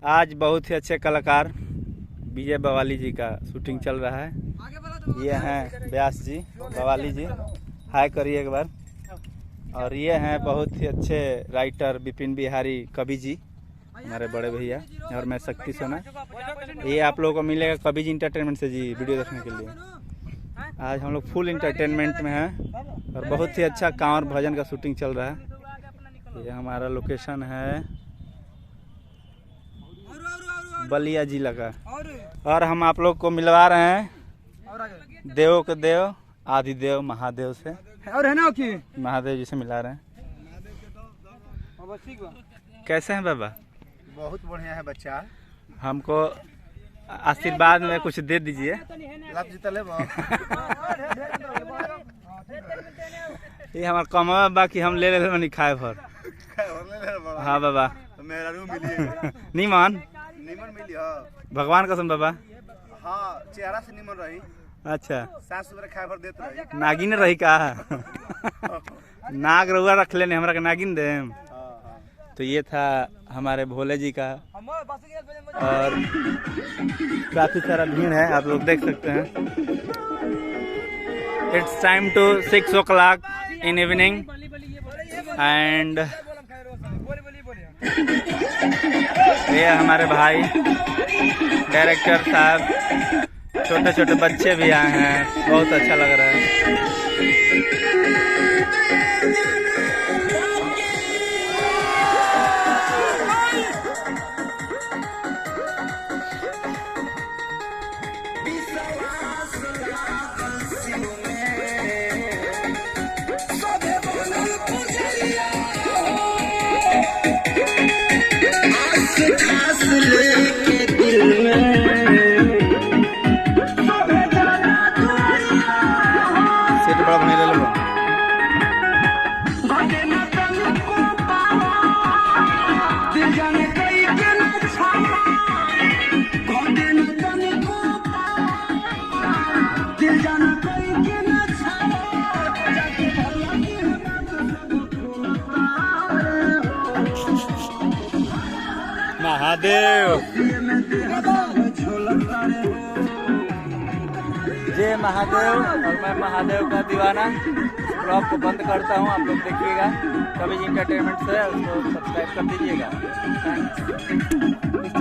आज बहुत ही अच्छे कलाकार विजय बवाली जी का शूटिंग चल रहा है। ये हैं व्यास जी, बवाली जी, हाय करिए एक बार। और ये हैं बहुत ही अच्छे राइटर विपिन बिहारी कवि जी, हमारे बड़े भैया। और मैं शक्ति सोना। ये आप लोगों को मिलेगा कवि जी इंटरटेनमेंट से जी वीडियो देखने के लिए। आज हम लोग फुल इंटरटेनमेंट में हैं और बहुत ही अच्छा कांवर भजन का शूटिंग चल रहा है। ये हमारा लोकेशन है बलिया जिला का। और हम आप लोग को मिलवा रहे हैं देवों के देव आदिदेव महादेव से, और है ना कि महादेव जी से मिला रहे हैं। कैसे हैं बाबा? बहुत बढ़िया है बच्चा। हमको आशीर्वाद में कुछ दे दीजिए। ये हमारा कमा बाकी हम ले ले खाए भर। हाँ बाबा नीमन भगवान कसम बाबा। हाँ चेहरा से निमन रही। अच्छा सास सुबह खाए भर देते रही। नागिन रही का नाग रउआ रख लेने हमरा के नागिन दे। तो ये था हमारे भोले जी का। और काफी सारा भीड़ है, आप लोग देख सकते हैं। It's time to 6 o'clock in evening एंड ये हमारे भाई डायरेक्टर साहब, छोटे छोटे बच्चे भी आए हैं, बहुत अच्छा लग रहा है। महादेव जय महादेव। और मैं महादेव का दीवाना। ब्लॉग को बंद करता हूँ, आप लोग देखिएगा कवि जी इंटरटेनमेंट से, उसको सब्सक्राइब कर दीजिएगा।